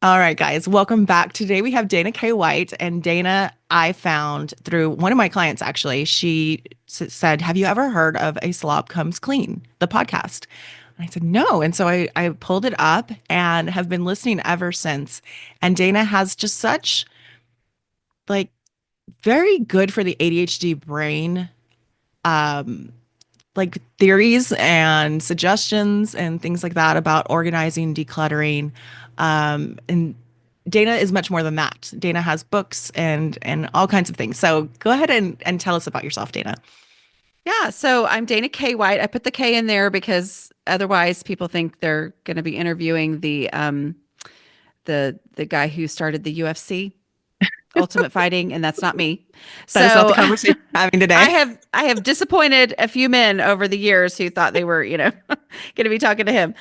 All right, guys, welcome back. Today we have Dana K. White, and Dana, I found through one of my clients actually. She said, "Have you ever heard of a Slob Comes Clean, the podcast?" And I said, "No." And so I pulled it up and have been listening ever since. And Dana has just such like very good for the ADHD brain, um, like theories and suggestions and things like that about organizing, decluttering. And Dana is much more than that. Dana has books and all kinds of things. So go ahead and tell us about yourself, Dana. Yeah, so I'm Dana K. White. I put the K in there because otherwise people think they're going to be interviewing the guy who started the UFC, Ultimate Fighting, and that's not me. That is not the So conversation we're having I today. have I have disappointed a few men over the years who thought they were, going to be talking to him.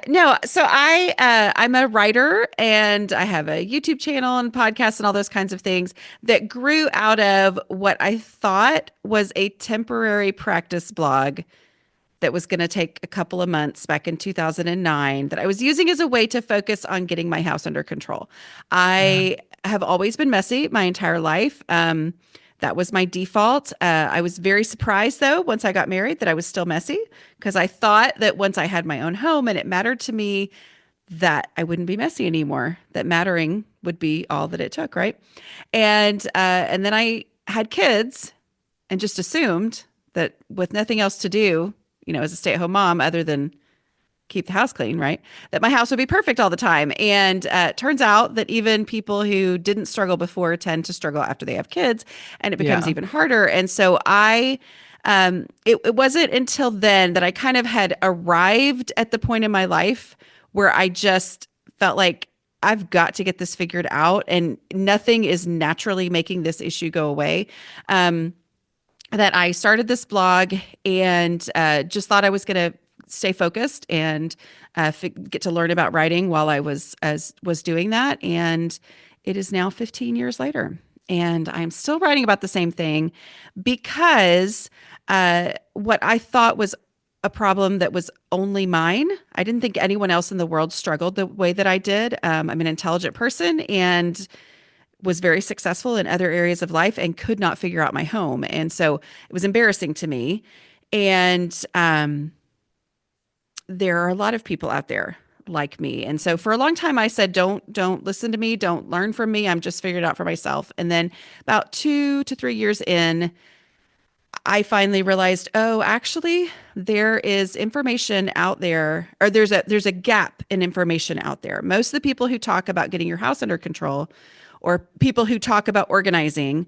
No, so I'm a writer and I have a YouTube channel and podcast and all those kinds of things that grew out of what I thought was a temporary practice blog that was going to take a couple of months back in 2009 that I was using as a way to focus on getting my house under control. Uh, I have always been messy my entire life. That was my default. I was very surprised, though, once I got married that I was still messy because I thought that once I had my own home and it mattered to me that I wouldn't be messy anymore, that mattering would be all that it took, right? And then I had kids and just assumed that with nothing else to do, as a stay-at-home mom, other than keep the house clean, right? That my house would be perfect all the time. And it turns out that even people who didn't struggle before tend to struggle after they have kids, and it becomes yeah. even harder. And so it wasn't until then that I kind of had arrived at the point in my life where I just felt like I've got to get this figured out, and nothing is naturally making this issue go away. That I started this blog and just thought I was going to stay focused and get to learn about writing while I was doing that. And it is now 15 years later, and I'm still writing about the same thing because what I thought was a problem that was only mine. I didn't think anyone else in the world struggled the way that I did. I'm an intelligent person and was very successful in other areas of life and could not figure out my home. And so it was embarrassing to me. And there are a lot of people out there like me. And so for a long time I said, don't listen to me, don't learn from me. I'm just figured it out for myself. And then about 2 to 3 years in, I finally realized, oh, actually, there is information out there, or there's a gap in information out there. Most of the people who talk about getting your house under control, or people who talk about organizing,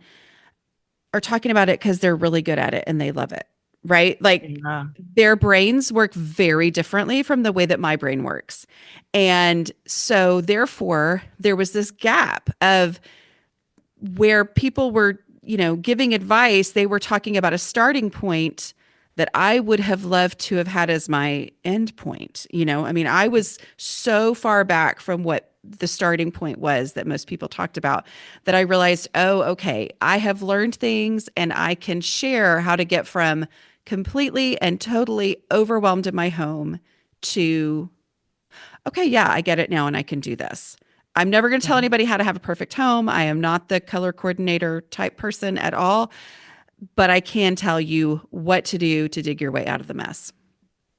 are talking about it because they're really good at it and they love it, right? Like Yeah. their brains work very differently from the way that my brain works. And so therefore, there was this gap of where people were, giving advice. They were talking about a starting point that I would have loved to have had as my end point. I mean, I was so far back from what the starting point was that most people talked about that I realized, oh, okay, I have learned things and I can share how to get from completely and totally overwhelmed in my home to, okay, yeah, I get it now and I can do this. I'm never going to tell Yeah. anybody how to have a perfect home. I am not the color coordinator type person at all, but I can tell you what to do to dig your way out of the mess.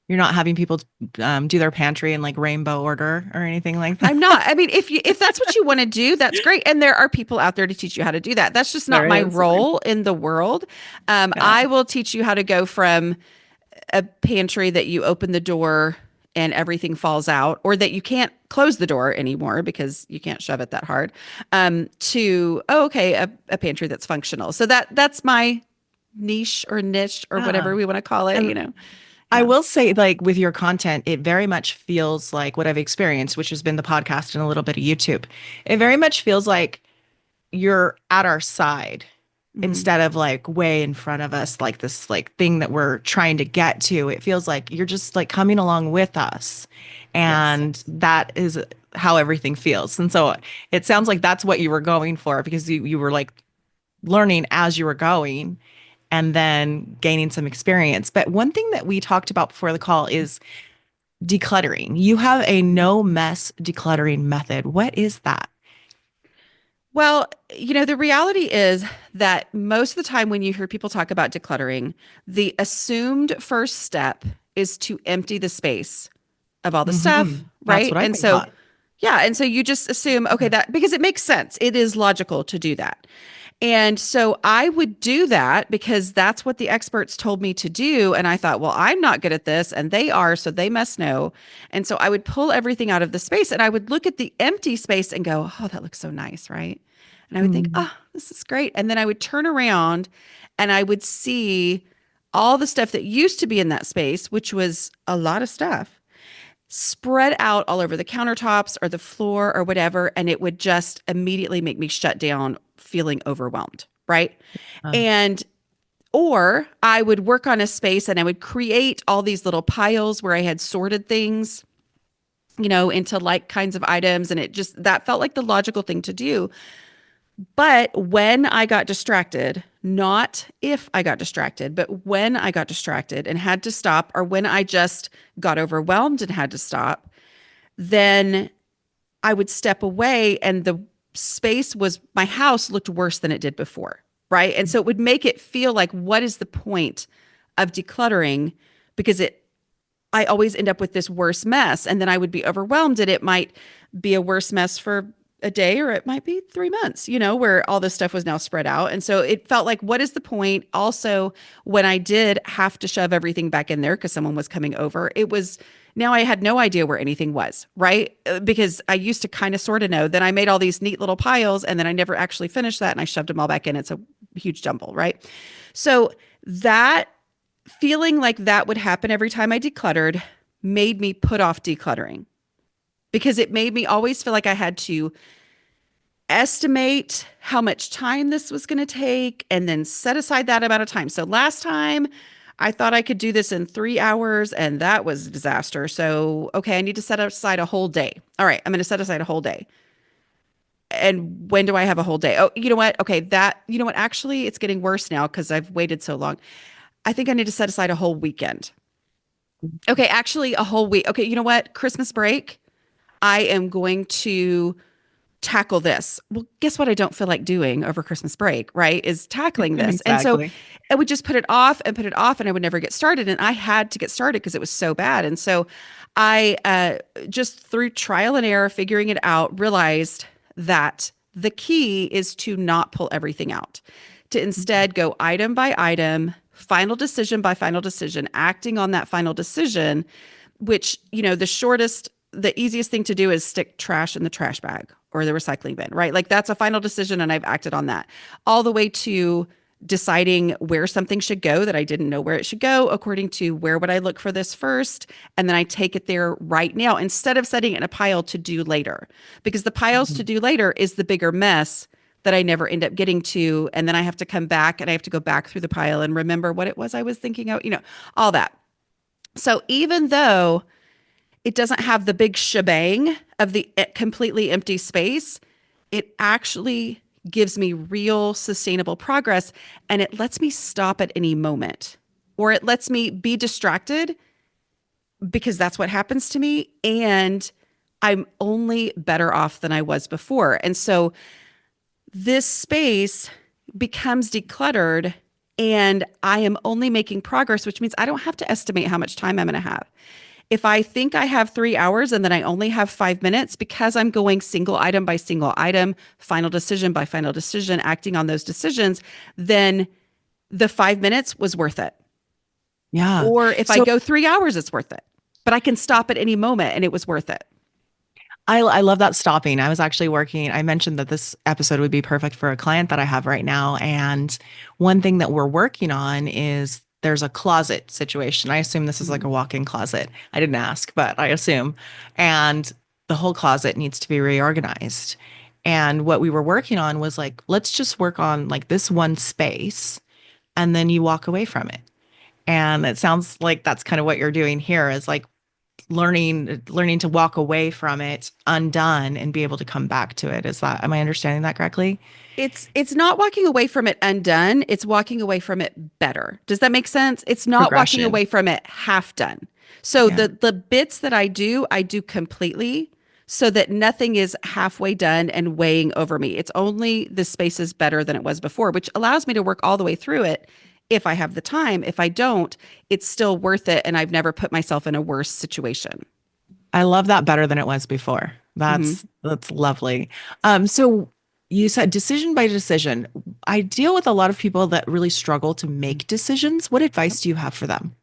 You're not having people do their pantry in like rainbow order or anything like that. I'm not. I mean, if that's what you want to do, that's great. And there are people out there to teach you how to do that. That's just not There my is. role in the world. Yeah. I will teach you how to go from a pantry that you open the door and everything falls out, or that you can't close the door anymore because you can't shove it that hard, to, oh, okay, a pantry that's functional. So that's my niche or Yeah. whatever we want to call it, And I Yeah. will say, like with your content, it very much feels like what I've experienced, which has been the podcast and a little bit of YouTube. It very much feels like you're at our side Mhm. instead of like way in front of us, like this like thing that we're trying to get to. It feels like you're just like coming along with us. Yes. And that is how everything feels. And so it sounds like that's what you were going for because you were like learning as you were going and then gaining some experience. But one thing that we talked about before the call is decluttering. You have a no mess decluttering method. What is that? Well, the reality is that most of the time when you hear people talk about decluttering, the assumed first step is to empty the space of all the stuff, That's right? what I've And been so, taught. yeah, and so you just assume, okay, that because it makes sense. It is logical to do that. And so I would do that because that's what the experts told me to do. And I thought, well, I'm not good at this and they are, so they must know. And so I would pull everything out of the space and I would look at the empty space and go, oh, that looks so nice, right? And I would think, Mm. oh, this is great. And then I would turn around and I would see all the stuff that used to be in that space, which was a lot of stuff, spread out all over the countertops or the floor or whatever. And it would just immediately make me shut down, feeling overwhelmed. Right. Uh, And, or I would work on a space and I would create all these little piles where I had sorted things, into like kinds of items. And it just, that felt like the logical thing to do. But when I got distracted, not if I got distracted, but when I got distracted and had to stop, or when I just got overwhelmed and had to stop, then I would step away and the space was, my house looked worse than it did before. Right. And so it would make it feel like, what is the point of decluttering? Because I always end up with this worse mess. And then I would be overwhelmed and it might be a worse mess for a day or it might be 3 months, where all this stuff was now spread out. And so it felt like, what is the point? Also, when I did have to shove everything back in there because someone was coming over, it was now I had no idea where anything was, right? Because I used to kind of sort of know. Then I made all these neat little piles and then I never actually finished that and I shoved them all back in. It's a huge jumble, right? So that feeling like that would happen every time I decluttered made me put off decluttering because it made me always feel like I had to estimate how much time this was going to take and then set aside that amount of time. So last time I thought I could do this in 3 hours and that was a disaster. So, okay, I need to set aside a whole day. All right, I'm going to set aside a whole day. And when do I have a whole day? Oh, you know what? Okay, you know what? Actually, it's getting worse now because I've waited so long. I think I need to set aside a whole weekend. Okay, actually, a whole week. Okay, you know what? Christmas break, I am going to tackle this. Well, guess what I don't feel like doing over Christmas break, right? Is tackling this. And so exactly. I would just put it off and put it off, and I would never get started. And I had to get started because it was so bad. And so I just through trial and error, figuring it out, realized that the key is to not pull everything out, to instead go item by item, final decision by final decision, acting on that final decision, which, the easiest thing to do is stick trash in the trash bag or the recycling bin, right? Like that's a final decision and I've acted on that. All the way to deciding where something should go that I didn't know where it should go, according to where would I look for this first, and then I take it there right now instead of setting it in a pile to do later. Because the piles to Mhm. do later is the bigger mess that I never end up getting to, and then I have to come back and I have to go back through the pile and remember what it was I was thinking of, all that. So even though it doesn't have the big shebang of the completely empty space, it actually gives me real sustainable progress and it lets me stop at any moment or it lets me be distracted because that's what happens to me and I'm only better off than I was before. And so this space becomes decluttered and I am only making progress, which means I don't have to estimate how much time I'm going to have. If I think I have 3 hours and then I only have 5 minutes because I'm going single item by single item, final decision by final decision, acting on those decisions, then the 5 minutes was worth it. Yeah. Or if I So go 3 hours, it's worth it. But I can stop at any moment and it was worth it. I love that stopping. I was actually working, I mentioned that this episode would be perfect for a client that I have right now. And one thing that we're working on is there's a closet situation. I assume this is like a Mhm. walk-in closet. I didn't ask, but I assume. And the whole closet needs to be reorganized. And what we were working on was like, let's just work on like this one space and then you walk away from it. And it sounds like that's kind of what you're doing here is like learning to walk away from it undone and be able to come back to it. Is that, am I understanding that correctly? It's not walking away from it undone, it's walking away from it better. Does that make sense? It's not walking Progression. away from it half done. So Yeah. the bits that I do completely so that nothing is halfway done and weighing over me. It's only the space is better than it was before, which allows me to work all the way through it if I have the time. If I don't, it's still worth it and I've never put myself in a worse situation. I love that better than it was before. Mhm. That's lovely. So you said decision by decision. I deal with a lot of people that really struggle to make decisions. What advice do you have for them?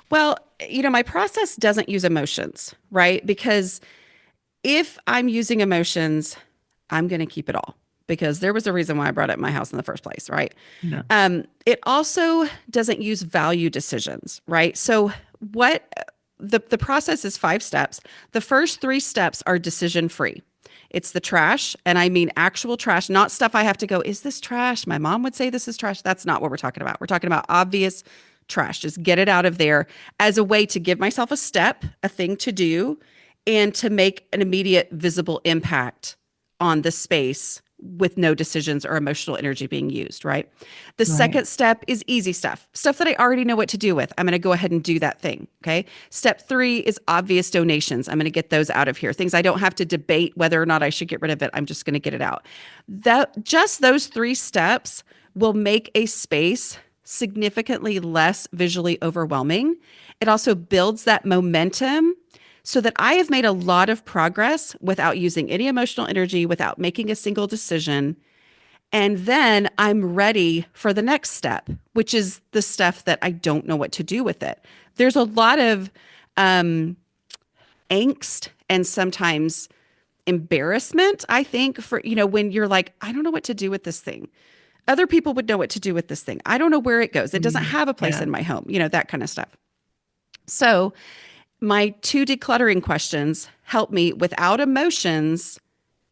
Well, my process doesn't use emotions, right? Because if I'm using emotions, I'm going to keep it all because there was a reason why I brought it in my house in the first place, right? Yeah. It also doesn't use value decisions, right? So what the process is 5 steps. The first 3 steps are decision free. It's the trash, and I mean actual trash, not stuff I have to go, is this trash? My mom would say this is trash. That's not what we're talking about. We're talking about obvious trash. Just get it out of there as a way to give myself a step, a thing to do, and to make an immediate visible impact on the space with no decisions or emotional energy being used, right? The Right. second step is easy stuff that I already know what to do with. I'm going to go ahead and do that thing. Okay. Step 3 is obvious donations. I'm going to get those out of here. Things I don't have to debate whether or not I should get rid of it. I'm just going to get it out. That just those 3 steps will make a space significantly less visually overwhelming. It also builds that momentum so that I have made a lot of progress without using any emotional energy, without making a single decision. And then I'm ready for the next step, which is the stuff that I don't know what to do with it. There's a lot of um, angst and sometimes embarrassment, I think, for, when you're like, I don't know what to do with this thing. Other people would know what to do with this thing. I don't know where it goes. It doesn't Mm, have a place yeah. in my home, that kind of stuff. So, my 2 decluttering questions help me without emotions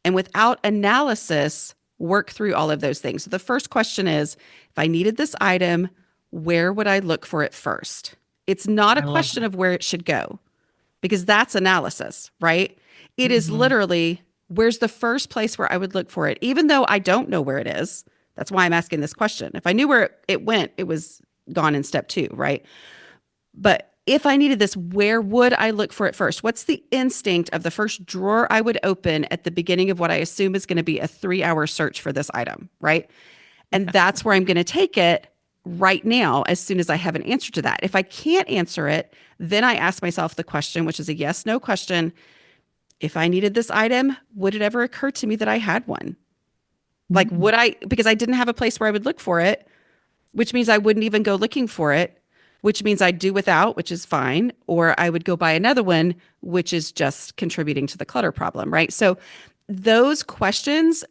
and without analysis work through all of those things. So the first question is, if I needed this item, where would I look for it first? It's not a I love question that. of where it should go because that's analysis, right? It is Hmm. literally where's the first place where I would look for it, even though I don't know where it is. That's why I'm asking this question. If I knew where it went, it was gone in step 2, right? But if I needed this, where would I look for it first? What's the instinct of the first drawer I would open at the beginning of what I assume is going to be a 3-hour search for this item, right? And that's where I'm going to take it right now as soon as I have an answer to that. If I can't answer it, then I ask myself the question, which is a yes no question. If I needed this item, would it ever occur to me that I had one? Like, Mm. would I, because I didn't have a place where I would look for it, which means I wouldn't even go looking for it, which means I'd do without, which is fine, or I would go buy another one, which is just contributing to the clutter problem, right? So those questions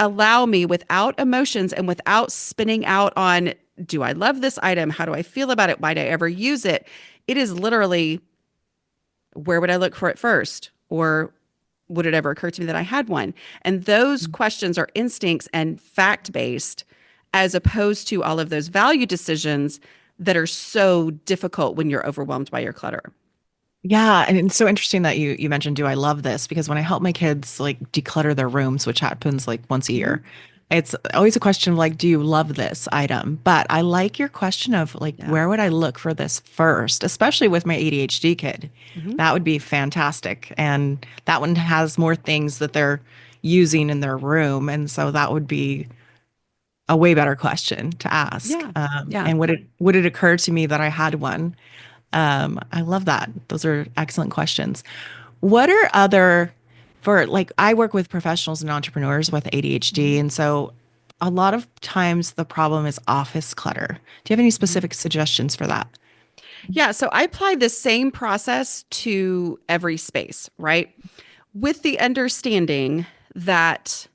allow me without emotions and without spinning out on, do I love this item? How do I feel about it? Why do I ever use it? It is literally, where would I look for it first? Or would it ever occur to me that I had one? And those questions are instincts and fact based as opposed to all of those value decisions that are so difficult when you're overwhelmed by your clutter. Yeah, and it's so interesting that you mentioned, do I love this? Because when I help my kids like declutter their rooms, which happens like once a Mhm. year, it's always a question of like, do you love this item? But I like your question of like, Yeah. where would I look for this first, especially with my ADHD kid? Hmm. That would be fantastic. And that one has more things that they're using in their room. And so that would be a way better question to ask. Yeah. Yeah. And would it occur to me that I had one? I love that. Those are excellent questions. What are other, for like, I work with professionals and entrepreneurs with ADHD. Mhm. And so a lot of times the problem is office clutter. Do you have any Mhm. specific suggestions for that? Yeah. So I apply the same process to every space, right? With the understanding that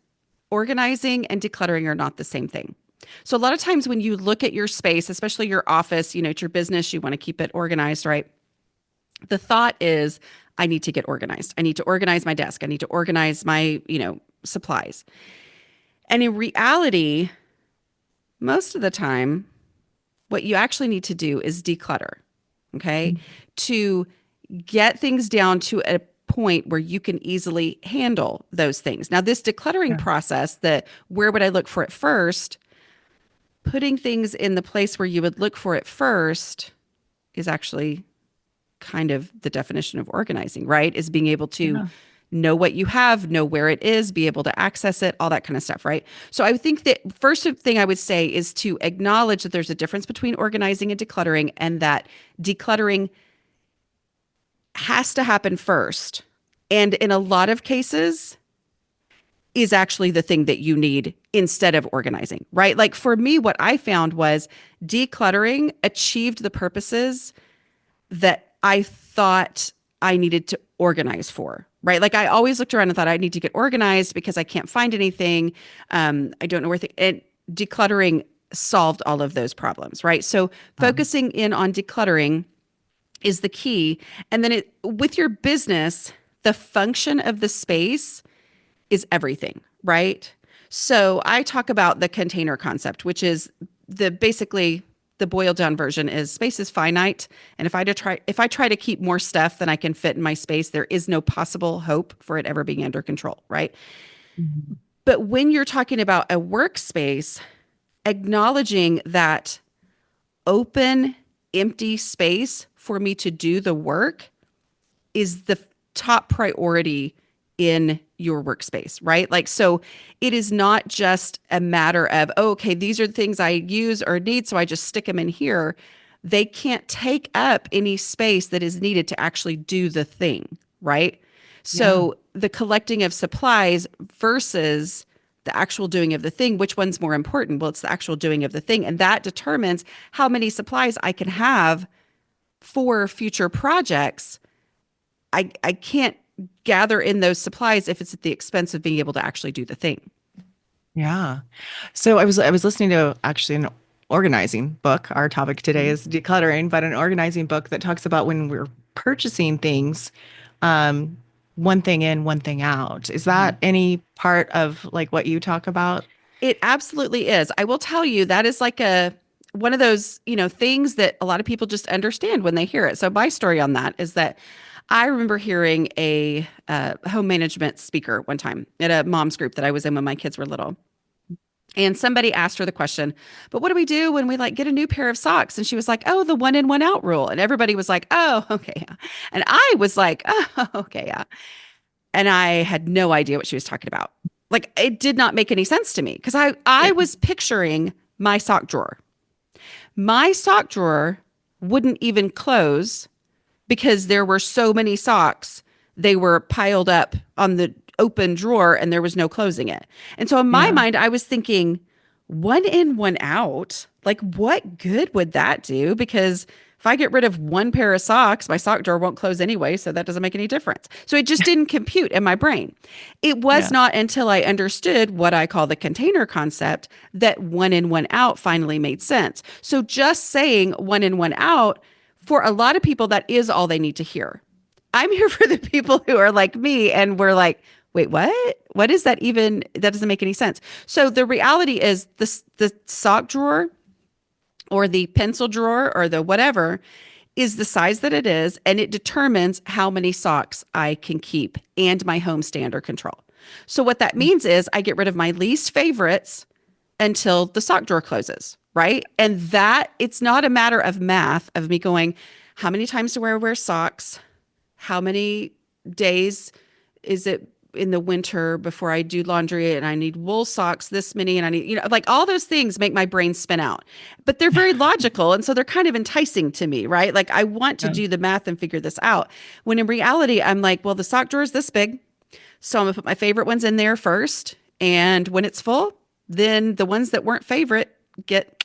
organizing and decluttering are not the same thing. So a lot of times when you look at your space, especially your office, it's your business, you want to keep it organized, right? The thought is, I need to get organized. I need to organize my desk. I need to organize my, supplies. And in reality, most of the time, what you actually need to do is declutter, okay? To get things down to a point where you can easily handle those things. Now, this decluttering Yeah. process, that where would I look for it first, putting things in the place where you would look for it first is actually kind of the definition of organizing, right? Is being able to Yeah. know what you have, know where it is, be able to access it, all that kind of stuff, right? So I think that first thing I would say is to acknowledge that there's a difference between organizing and decluttering, and that decluttering has to happen first. And in a lot of cases, is actually the thing that you need instead of organizing, right? Like for me, what I found was decluttering achieved the purposes that I thought I needed to organize for, right? Like I always looked around and thought I need to get organized because I can't find anything. I don't know where and decluttering solved all of those problems, right? So focusing in on decluttering is the key. And then with your business, the function of the space is everything, right? So I talk about the container concept, which is basically the boiled down version is space is finite. And if I try to keep more stuff than I can fit in my space, there is no possible hope for it ever being under control, right? Mhm. But when you're talking about a workspace, acknowledging that open, empty space for me to do the work is the top priority in your workspace, right? Like, so it is not just a matter of, oh, okay, these are the things I use or need, so I just stick them in here. They can't take up any space that is needed to actually do the thing, right? Yeah. So the collecting of supplies versus the actual doing of the thing, which one's more important? Well, it's the actual doing of the thing. And that determines how many supplies I can have for future projects. I can't gather in those supplies if it's at the expense of being able to actually do the thing. Yeah. So I was listening to actually an organizing book. Our topic today Mhm. is decluttering, but an organizing book that talks about when we're purchasing things, um, one thing in, one thing out. Is Mhm. that any part of like what you talk about? It absolutely is. I will tell you that is like a one of those, things that a lot of people just understand when they hear it. So my story on that is that I remember hearing a home management speaker one time at a mom's group that I was in when my kids were little. And somebody asked her the question, but what do we do when we like get a new pair of socks? And she was like, oh, the one in, one out rule. And everybody was like, oh, okay. Yeah. And I was like, oh, okay. Yeah. And I had no idea what she was talking about. Like it did not make any sense to me because I Yeah. was picturing my sock drawer. My sock drawer wouldn't even close because there were so many socks. They were piled up on the open drawer and there was no closing it. And so in my Yeah. mind, I was thinking, one in, one out. Like, what good would that do? Because if I get rid of one pair of socks, my sock drawer won't close anyway. So that doesn't make any difference. So it just didn't compute in my brain. It was Yeah. not until I understood what I call the container concept that one in, one out finally made sense. So just saying one in, one out, for a lot of people, that is all they need to hear. I'm here for the people who are like me and we're like, wait, what? What is that even? That doesn't make any sense. So the reality is the sock drawer or the pencil drawer or the whatever is the size that it is, and it determines how many socks I can keep and my home stand or control. So what that means is I get rid of my least favorites until the sock drawer closes, right? And that it's not a matter of math of me going, how many times do I wear socks? How many days is it in the winter before I do laundry and I need wool socks this many and I need, like all those things make my brain spin out. But they're very logical and so they're kind of enticing to me, right? Like I want to Yeah. do the math and figure this out. When in reality I'm like, well, the sock drawer is this big, so I'm going to put my favorite ones in there first, and when it's full, then the ones that weren't favorite get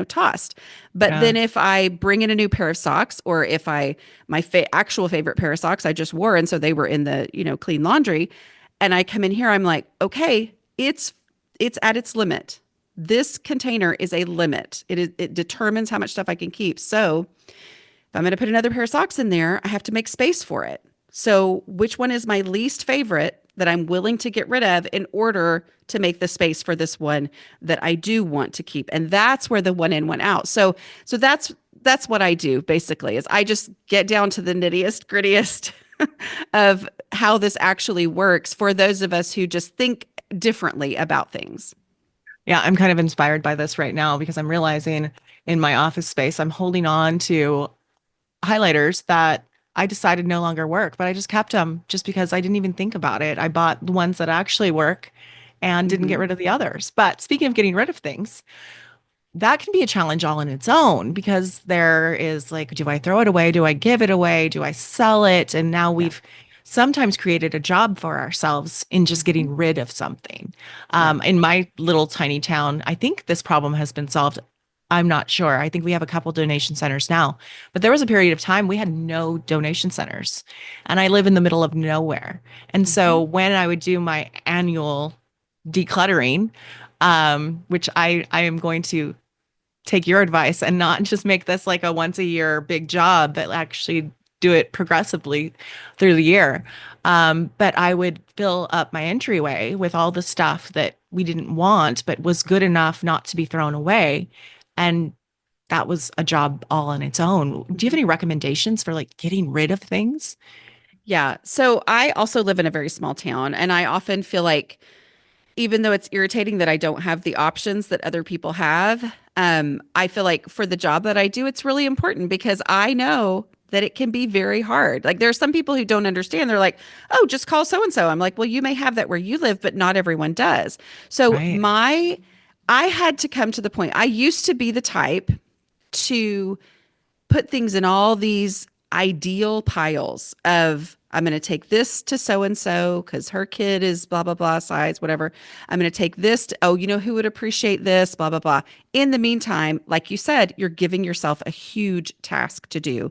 tossed. But Yeah. then if I bring in a new pair of socks, or if my actual favorite pair of socks I just wore and so they were in the clean laundry, and I come in here, I'm like, okay, it's at its limit. This container is a limit. It determines how much stuff I can keep. So if I'm going to put another pair of socks in there, I have to make space for it. So which one is my least favorite that I'm willing to get rid of in order to make the space for this one that I do want to keep? And that's where the one in, one out. So that's what I do basically, is I just get down to the nittiest, grittiest of how this actually works for those of us who just think differently about things. Yeah, I'm kind of inspired by this right now because I'm realizing in my office space, I'm holding on to highlighters that I decided no longer work, but I just kept them just because I didn't even think about it. I bought the ones that actually work and didn't get Hmm. rid of the others. But speaking of getting rid of things, that can be a challenge all in its own because there is like, do I throw it away? Do I give it away? Do I sell it? And now Yeah. we've sometimes created a job for ourselves in just Hmm. getting rid of something. Yeah. In my little tiny town, I think this problem has been solved. I'm not sure. I think we have a couple donation centers now, but there was a period of time we had no donation centers, and I live in the middle of nowhere. And Hmm. so when I would do my annual decluttering, which I am going to take your advice and not just make this like a once a year big job, but actually do it progressively through the year. But I would fill up my entryway with all the stuff that we didn't want, but was good enough not to be thrown away. And that was a job all on its own. Do you have Hmm. any recommendations for like getting rid of things? Yeah. So I also live in a very small town, and I often feel like even though it's irritating that I don't have the options that other people have, I feel like for the job that I do, it's really important because I know that it can be very hard. Like there are some people who don't understand. They're like, "Oh, just call so and so." I'm like, "Well, you may have that where you live, but not everyone does." So Right. I had to come to the point. I used to be the type to put things in all these ideal piles of I'm going to take this to so and so because her kid is blah, blah, blah size, whatever. I'm going to take this to, oh, you know who would appreciate this, blah, blah, blah. In the meantime, like you said, you're giving yourself a huge task to do.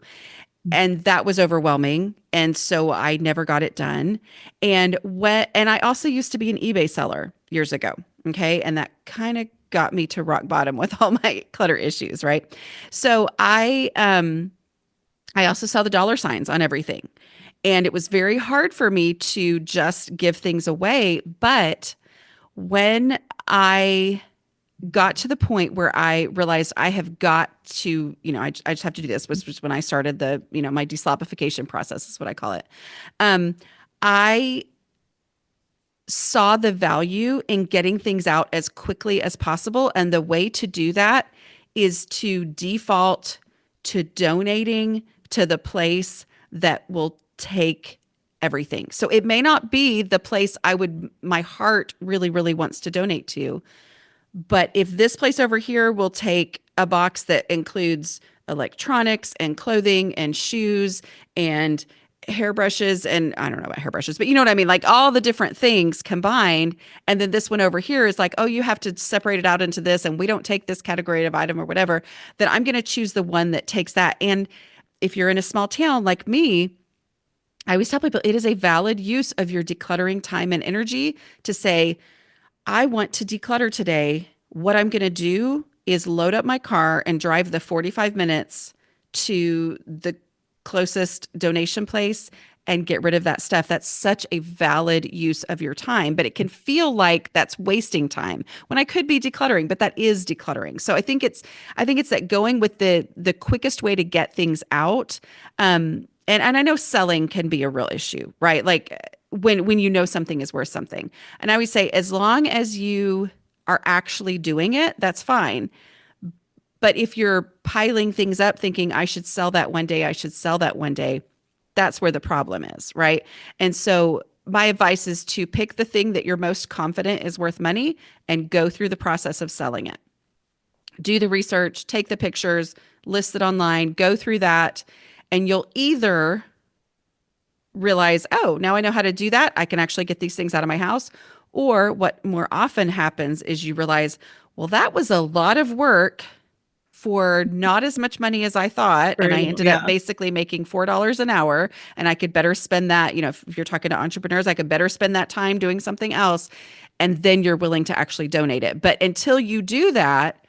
And that was overwhelming. And so I never got it done. And I also used to be an eBay seller years ago. Okay. And that kind of got me to rock bottom with all my clutter issues. Right. So I also saw the dollar signs on everything. And it was very hard for me to just give things away. But when I got to the point where I realized I have got to, I just have to do this, which was when I started my deslobification process, is what I call it. Um, I saw the value in getting things out as quickly as possible. And the way to do that is to default to donating to the place that will take everything. So it may not be the place my heart really, really wants to donate to, but if this place over here will take a box that includes electronics and clothing and shoes and hairbrushes, and I don't know about hairbrushes, but you know what I mean? Like all the different things combined. And then this one over here is like, oh, you have to separate it out into this, and we don't take this category of item or whatever. Then I'm going to choose the one that takes that. And if you're in a small town like me, I always tell people it is a valid use of your decluttering time and energy to say, I want to declutter today. What I'm going to do is load up my car and drive the 45 minutes to the closest donation place and get rid of that stuff. That's such a valid use of your time, but it can feel like that's wasting time when I could be decluttering, but that is decluttering. So I think it's that going with the quickest way to get things out. And I know selling can be a real issue, right? Like when you know something is worth something. And I always say, as long as you are actually doing it, that's fine. But if you're piling things up thinking, I should sell that one day, I should sell that one day, that's where the problem is, right? And so my advice is to pick the thing that you're most confident is worth money and go through the process of selling it. Do the research, take the pictures, list it online, go through that, and you'll either realize, oh, now I know how to do that. I can actually get these things out of my house. Or what more often happens is you realize, well, that was a lot of work for not as much money as I thought. And Very I little. ended up Yeah. basically making $4 an hour. And I could better spend that, if you're talking to entrepreneurs, I could better spend that time doing something else. And then you're willing to actually donate it. But until you do that,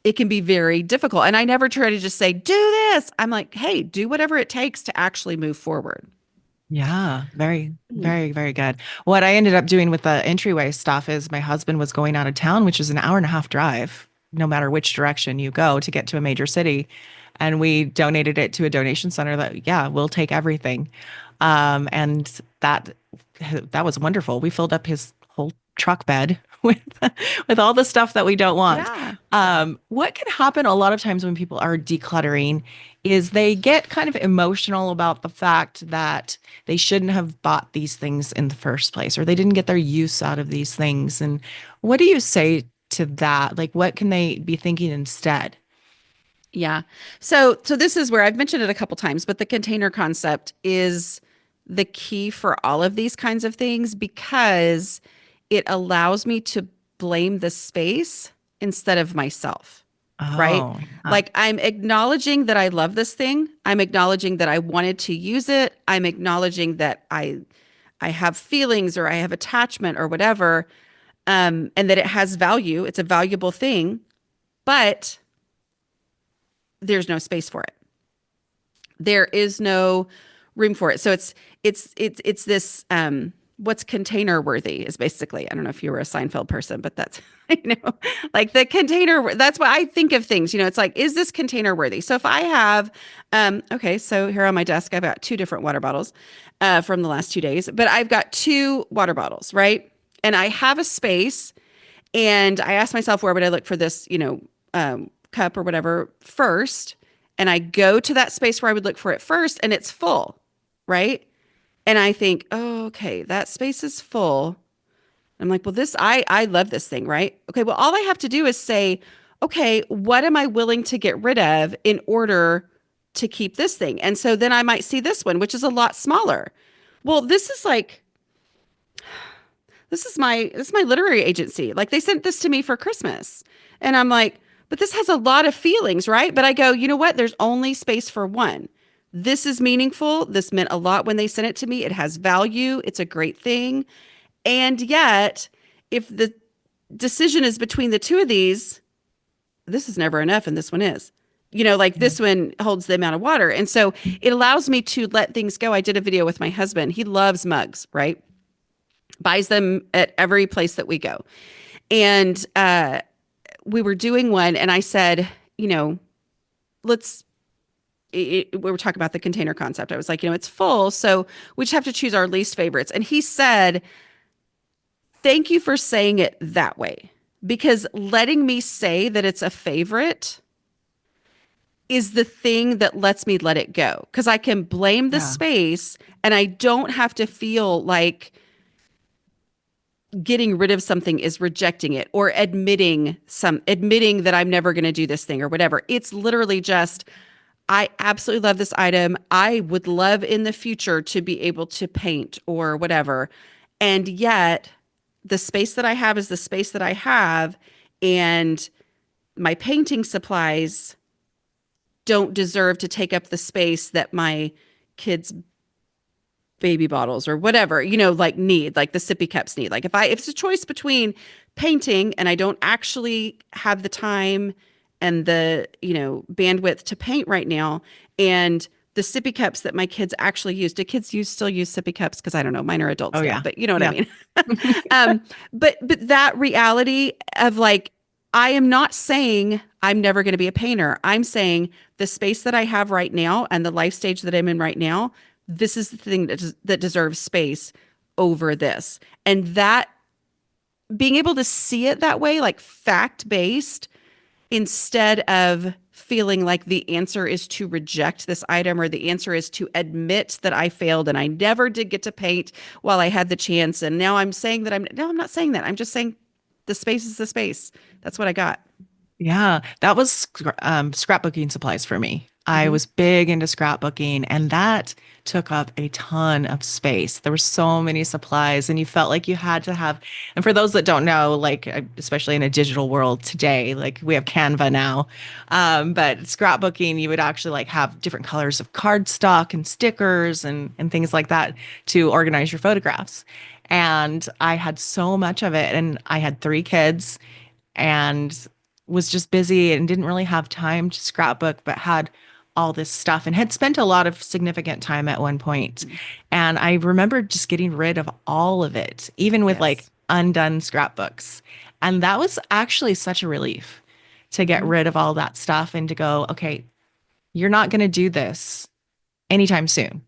it can be very difficult. And I never try to just say, do this. I'm like, hey, do whatever it takes to actually move forward. Yeah, very, Mm. very, very good. What I ended up doing with the entryway stuff is my husband was going out of town, which is an hour and a half drive, no matter which direction you go to get to a major city. And we donated it to a donation center that, yeah, will take everything. And that was wonderful. We filled up his whole truck bed with with all the stuff that we don't want. Yeah. What can happen a lot of times when people are decluttering is they get kind of emotional about the fact that they shouldn't have bought these things in the first place, or they didn't get their use out of these things. And what do you say to that? Like, what can they be thinking instead? Yeah. So this is where I've mentioned it a couple times, but the container concept is the key for all of these kinds of things because it allows me to blame the space instead of myself, right? Oh, yeah. Like I'm acknowledging that I love this thing. I'm acknowledging that I wanted to use it. I'm acknowledging that I have feelings or I have attachment or whatever, and that it has value. It's a valuable thing, but there's no space for it. There is no room for it. So it's this what's container worthy is basically, I don't know if you were a Seinfeld person, but that's I know like the container, that's what I think of things. It's like, is this container worthy? So if I have okay, so here on my desk I've got two different water bottles from the last 2 days, but I've got two water bottles, right? And I have a space and I asked myself, where would I look for this, cup or whatever first? And I go to that space where I would look for it first, and it's full, right? And I think, oh, okay, that space is full. I'm like, well, I love this thing, right? Okay, well, all I have to do is say, okay, what am I willing to get rid of in order to keep this thing? And so then I might see this one, which is a lot smaller. Well, this is my literary agency. Like they sent this to me for Christmas. And I'm like, but this has a lot of feelings, right? But I go, you know what? There's only space for one. This is meaningful. This meant a lot when they sent it to me. It has value. It's a great thing. And yet, if the decision is between the two of these, this is never enough and this one is. Like Yeah. this one holds the amount of water. And so it allows me to let things go. I did a video with my husband. He loves mugs, right? Buys them at every place that we go. And we were doing one, and I said, let's. We were talking about the container concept. I was like, it's full, so we just have to choose our least favorites. And he said, "Thank you for saying it that way, because letting me say that it's a favorite is the thing that lets me let it go. Because I can blame the Yeah. space, and I don't have to feel like." Getting rid of something is rejecting it or admitting that I'm never going to do this thing or whatever. It's literally just I absolutely love this item. I would love in the future to be able to paint or whatever. And yet the space that I have is the space that I have, and my painting supplies don't deserve to take up the space that my kids baby bottles or whatever, like need, like the sippy cups need. Like if it's a choice between painting and I don't actually have the time and the, bandwidth to paint right now, and the sippy cups that my kids actually use. Do kids still use sippy cups? Because I don't know, mine are Oh, adults now, yeah. but you know what I Yeah. mean. But that reality of like, I am not saying I'm never going to be a painter. I'm saying the space that I have right now and the life stage that I'm in right now, this is the thing that deserves space over this. And that being able to see it that way, like fact based, instead of feeling like the answer is to reject this item or the answer is to admit that I failed and I never did get to paint while I had the chance. And now I'm saying that I'm not saying that. I'm just saying the space is the space. That's what I got. Yeah, that was scrapbooking supplies for me. I Hmm. was big into scrapbooking, and that took up a ton of space. There were so many supplies, and you felt like you had to have. And for those that don't know, like especially in a digital world today, like we have Canva now, but scrapbooking, you would actually like have different colors of cardstock and stickers and things like that to organize your photographs. And I had so much of it, and I had three kids and was just busy and didn't really have time to scrapbook, but had all this stuff and had spent a lot of significant time at one point. And I remember just getting rid of all of it, even with like Yes. undone scrapbooks. And that was actually such a relief to get Hmm. rid of all that stuff and to go, okay, you're not going to do this anytime soon.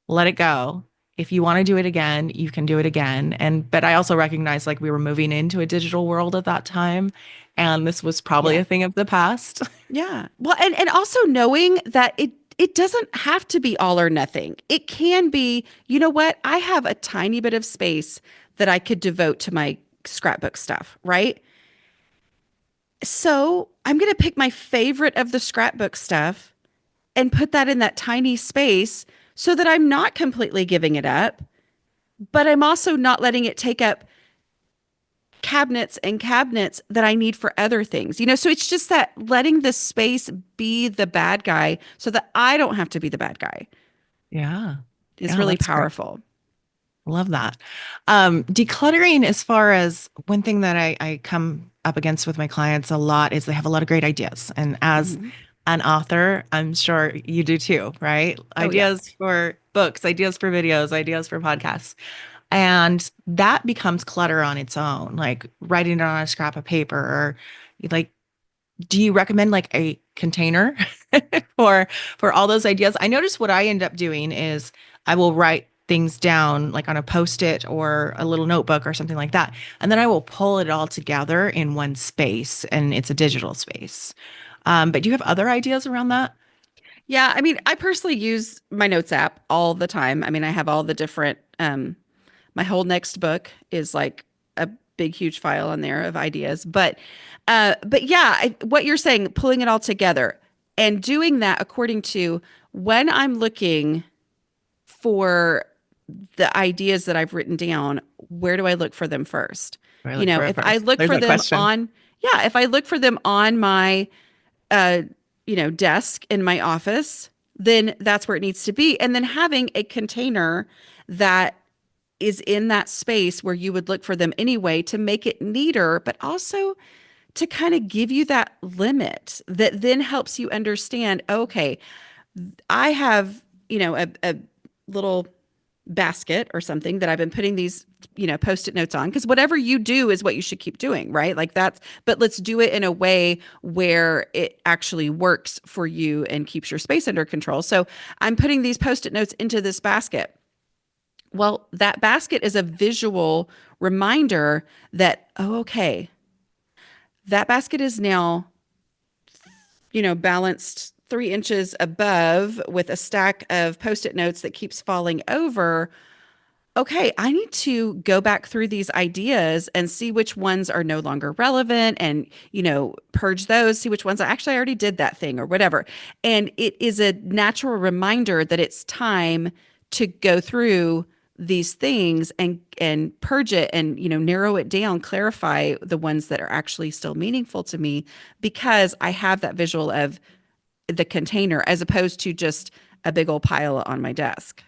Let it go. If you want to do it again, you can do it again. And but I also recognize like we were moving into a digital world at that time, and this was probably Yeah. a thing of the past. Yeah. Well, and also knowing that it doesn't have to be all or nothing. It can be, you know what? I have a tiny bit of space that I could devote to my scrapbook stuff, right? So, I'm going to pick my favorite of the scrapbook stuff and put that in that tiny space so that I'm not completely giving it up, but I'm also not letting it take up cabinets and cabinets that I need for other things. So it's just that letting the space be the bad guy so that I don't have to be the bad guy Yeah. is Yeah, really that's great. powerful. Love that. Decluttering, as far as one thing that I come up against with my clients a lot is they have a lot of great ideas. And as Hmm. an author, I'm sure you do too, right? Oh, yeah. Ideas for books, ideas for videos, ideas for podcasts. And that becomes clutter on its own, like writing it on a scrap of paper or like, do you recommend like a container for all those ideas? I notice what I end up doing is I will write things down like on a post-it or a little notebook or something like that. And then I will pull it all together in one space and it's a digital space. But do you have other ideas around that? Yeah. I mean, I personally use my notes app all the time. I mean, I have all the different, my whole next book is like a big, huge file on there of ideas. But yeah, what you're saying, pulling it all together and doing that according to when I'm looking for the ideas that I've written down, where do I look for them first? Where I look for it If I first. look There's for that them question. on, yeah, if I look for them on my, uh, desk in my office, then that's where it needs to be. And then having a container that is in that space where you would look for them anyway to make it neater, but also to kind of give you that limit that then helps you understand, okay, I have, a little basket or something that I've been putting these, post-it notes on because whatever you do is what you should keep doing, right? Like that's, but let's do it in a way where it actually works for you and keeps your space under control. So I'm putting these post-it notes into this basket. Well, that basket is a visual reminder that, oh, okay, that basket is now, balanced 3 inches above with a stack of post it notes that keeps falling over. Okay, I need to go back through these ideas and see which ones are no longer relevant and, purge those, see which ones I actually already did that thing or whatever. And it is a natural reminder that it's time to go through these things and purge it and narrow it down, clarify the ones that are actually still meaningful to me because I have that visual of the container as opposed to just a big old pile on my desk.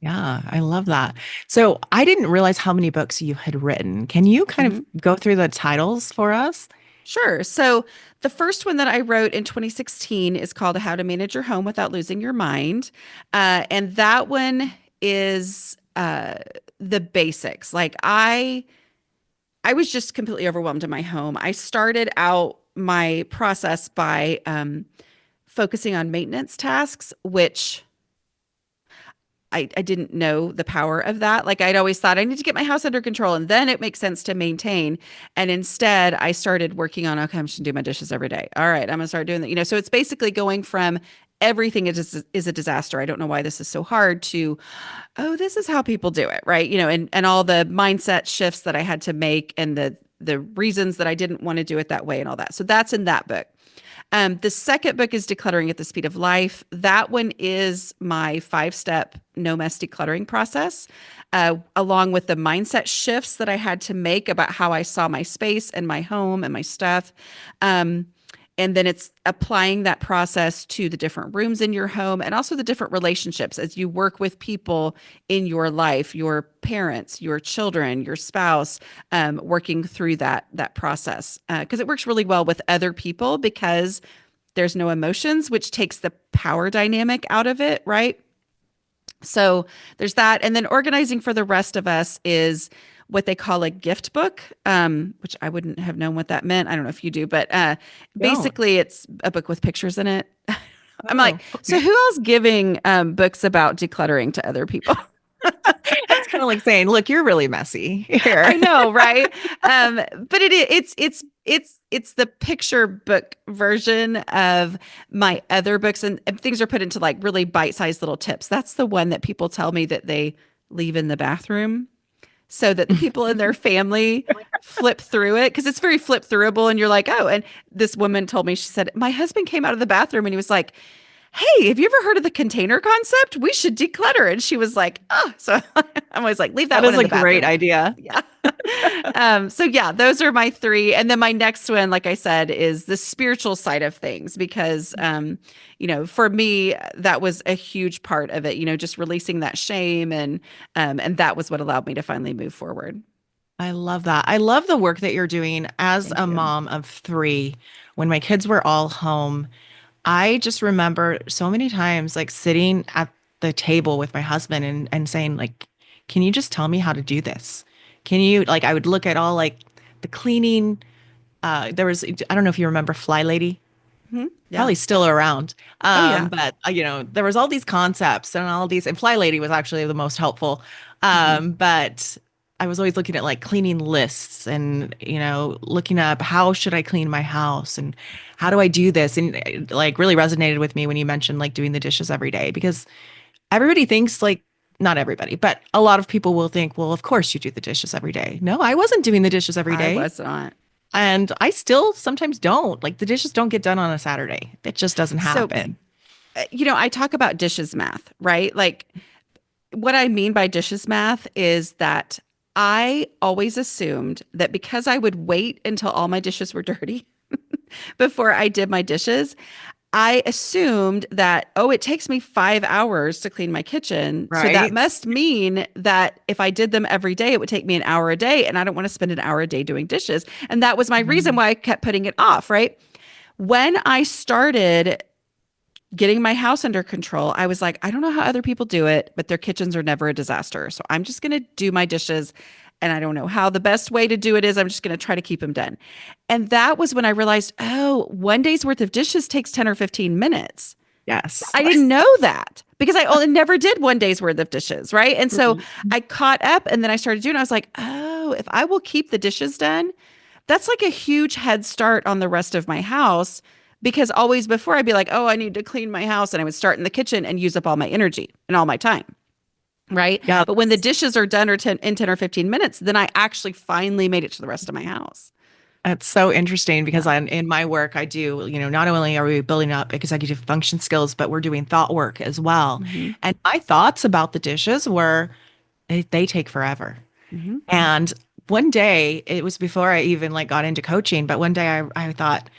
Yeah, I love that. So I didn't realize how many books you had written. Can you kind of Mhm. go through the titles for us? Sure. So the first one that I wrote in 2016 is called How to Manage Your Home Without Losing Your Mind. And that one is the basics. Like I was just completely overwhelmed in my home. I started out my process by focusing on maintenance tasks, which I didn't know the power of that. Like I'd always thought I need to get my house under control and then it makes sense to maintain. And instead I started working on, okay, I'm just gonna do my dishes every day. All right, I'm gonna start doing that. So it's basically going from everything is a disaster. I don't know why this is so hard to, oh, this is how people do it, right? And all the mindset shifts that I had to make and the reasons that I didn't want to do it that way and all that. So that's in that book. The second book is Decluttering at the Speed of Life. That one is my 5-step no mess decluttering process, along with the mindset shifts that I had to make about how I saw my space and my home and my stuff. Um, and then it's applying that process to the different rooms in your home and also the different relationships as you work with people in your life, your parents, your children, your spouse, working through that process. Because it works really well with other people because there's no emotions, which takes the power dynamic out of it, right? So there's that. And then organizing for the rest of us is what they call a gift book, which I wouldn't have known what that meant. I don't know if you do, but Don't. basically it's a book with pictures in it. I'm like, Oh, so okay. who else giving books about decluttering to other people? kind of like saying, look, you're really messy here. I know, right? But it's the picture book version of my other books, and things are put into like really bite-sized little tips. That's the one that people tell me that they leave in the bathroom so that the people in their family flip through it because it's very flip throughable, and you're like, oh. And this woman told me, she said, my husband came out of the bathroom and he was like, hey, have you ever heard of the container concept? We should declutter. And she was like, oh. So I'm always like, leave that That one is in a the great bathroom. idea. Yeah. So yeah, those are my three. And then my next one, like I said, is the spiritual side of things because for me, that was a huge part of it, just releasing that shame and that was what allowed me to finally move forward. I love that. I love the work that you're doing as Thank a you. mom of three. When my kids were all home, I just remember so many times like sitting at the table with my husband and saying like, can you just tell me how to do this? Can you like I would look at all like the cleaning. There was I don't know if you remember Fly Lady, Yeah. probably still around. Oh yeah. But there was all these concepts and all these, and Fly Lady was actually the most helpful. Hmm. But I was always looking at like cleaning lists and, looking up how should I clean my house and how do I do this? And it, like really resonated with me when you mentioned like doing the dishes every day because everybody thinks like, not everybody, but a lot of people will think, well, of course you do the dishes every day. No, I wasn't doing the dishes every I day. was not. And I still sometimes don't. Like the dishes don't get done on a Saturday. It just doesn't So, happen. I talk about dishes math, right? Like what I mean by dishes math is that I always assumed that because I would wait until all my dishes were dirty before I did my dishes, I assumed that, oh, it takes me 5 hours to clean my kitchen. So that Right? must mean that if I did them every day, it would take me an hour a day. And I don't want to spend an hour a day doing dishes. And that was my reason Mhm. why I kept putting it off, right? When I started getting my house under control, I was like, I don't know how other people do it, but their kitchens are never a disaster. So I'm just going to do my dishes. And I don't know how the best way to do it is. I'm just going to try to keep them done. And that was when I realized, oh, one day's worth of dishes takes 10 or 15 minutes. Yes. I didn't know that because I only never did one day's worth of dishes. Right. And so Mhm. I caught up and then I started doing, I was like, oh, if I will keep the dishes done, that's like a huge head start on the rest of my house because always before I'd be like, oh, I need to clean my house. And I would start in the kitchen and use up all my energy and all my time. Right. Yeah, But when the dishes are done or 10 or 15 minutes, then I actually finally made it to the rest of my house. that's so interesting because Yeah. in my work, I do, not only are we building up executive function skills, but we're doing thought work as well. Hmm. And my thoughts about the dishes were they take forever. Hmm. And one day, it was before I even like got into coaching, but one day I thought,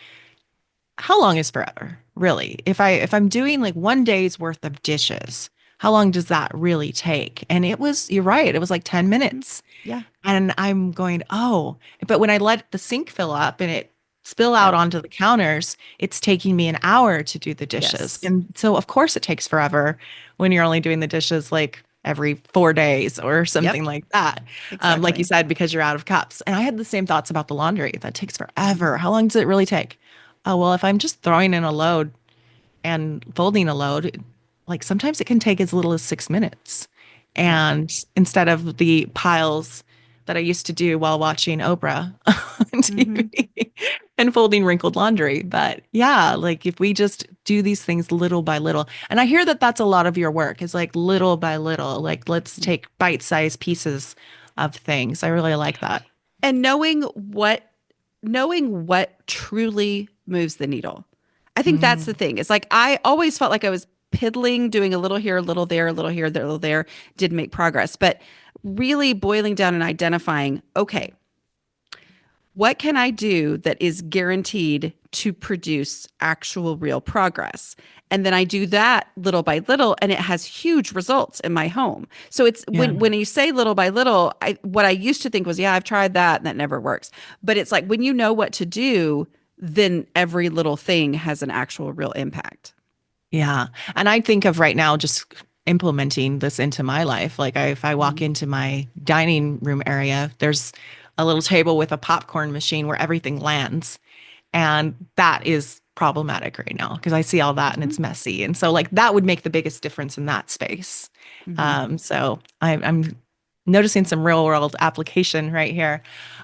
how long is forever? Really? If I'm doing like one day's worth of dishes, how long does that really take? And you're right, it was like 10 minutes. Yeah. And I'm going, oh, but when I let the sink fill up and it spill out Yep. onto the counters, it's taking me an hour to do the dishes. Yes. And so of course it takes forever when you're only doing the dishes like every 4 days or Yep. something like that. Like you Exactly. said, because you're out of cups. And I had the same thoughts about the laundry. That takes Mhm. forever. How long does it really take? Oh, well, if I'm just throwing in a load and folding a load, like sometimes it can take as little as 6 minutes. Yep. And instead of the piles that I used to do while watching Oprah on Hmm. TV and folding wrinkled laundry. But yeah, like if we just do these things little by little, and I hear that that's a lot of your work is like little by little, like let's take bite-sized pieces of things. I really like that. And knowing what truly moves the needle. I think that's the Mm, thing. It's like I always felt like I was piddling, doing a little here, a little there, a little here, a little there, did make progress. But really boiling down and identifying, okay, what can I do that is guaranteed to produce actual real progress? And then I do that little by little and it has huge results in my home. So it's yeah. when you say little by little, what I used to think was, yeah, I've tried that and that never works. But it's like when you know what to do, then every little thing has an actual real impact. Yeah. And I think of right now just implementing this into my life. Like if I walk Mhm. into my dining room area, there's a little table with a popcorn machine where everything lands. And that is problematic right now because I see all that and Mhm. it's messy. And so like that would make the biggest difference in that space. Mhm. So I'm noticing some real world application right here.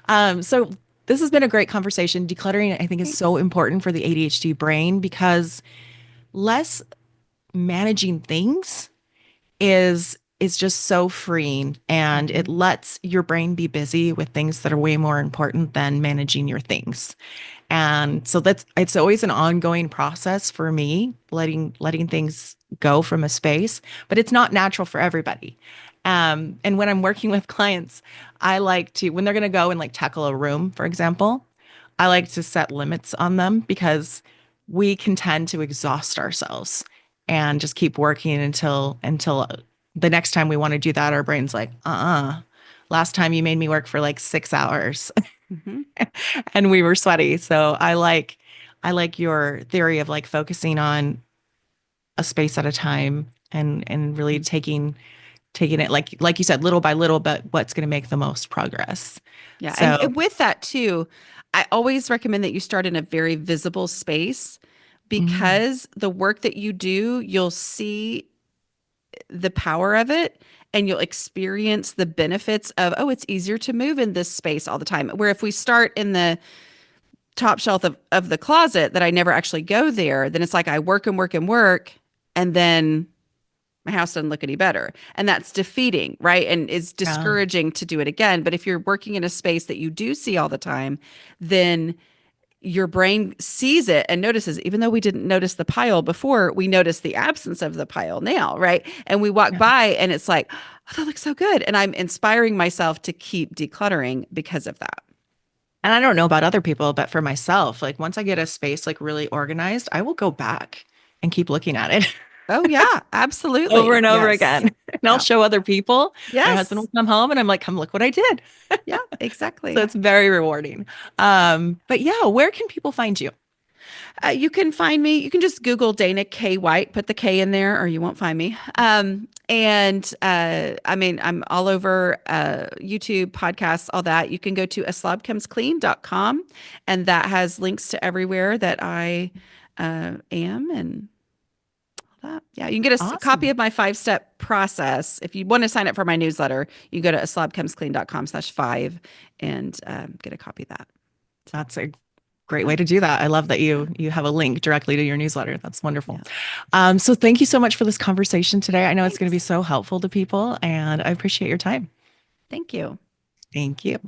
So this has been a great conversation. Decluttering, I think, is so Thanks. important for the ADHD brain because less managing things is just so freeing, and it Mhm. lets your brain be busy with things that are way more important than managing your things. And so that's it's always an ongoing process for me, letting things go from a space, but it's not natural for everybody. And when I'm working with clients, I like to, when they're going to go and like tackle a room, for example, I like to set limits on them because we can tend to exhaust ourselves and just keep working until the next time we want to do that, our brain's like, last time you made me work for like 6 hours Mhm. and we were sweaty. So I like your theory of like focusing on a space at a time and really Mhm. taking it like you said, little by little, but what's going to make the most progress. Yeah, So, and with that too, I always recommend that you start in a very visible space mm, because the work that you do, you'll see the power of it and you'll experience the benefits of, oh, it's easier to move in this space all the time. Where if we start in the top shelf of the closet that I never actually go there, then it's like I work and work and work, and then my house doesn't look any better. And that's defeating, right? And it's yeah, discouraging to do it again. But if you're working in a space that you do see all the time, then your brain sees it and notices, even though we didn't notice the pile before, we notice the absence of the pile now, right? And we walk yeah. by and it's like, oh, that looks so good. And I'm inspiring myself to keep decluttering because of that. And I don't know about other people, but for myself, like once I get a space like really organized, I will go back and keep looking at it Oh, yeah, over absolutely. and over Yes. again. And I'll Yeah. show other people. My husband Yes. will come home and I'm like, come look what I did. Yeah, So exactly. it's very rewarding. But yeah, where can people find you? You can find me. You can just Google Dana K. White, put the K in there, or you won't find me. And I mean, I'm all over YouTube, podcasts, all that. You can go to a slobcomesclean.com, and that has links to everywhere that I am and all that. Yeah, you can get a copy Awesome. of my 5-step process. If you want to sign up for my newsletter, you go to a slobcomesclean.com/5 and get a copy of that. So, That's a great yeah, way to do that. I love that yeah, you have a link directly to your newsletter. That's wonderful. yeah. So thank you so much for this conversation today. I know it's going to be Thanks. so helpful to people, and I appreciate your time. Thank you. Thank you.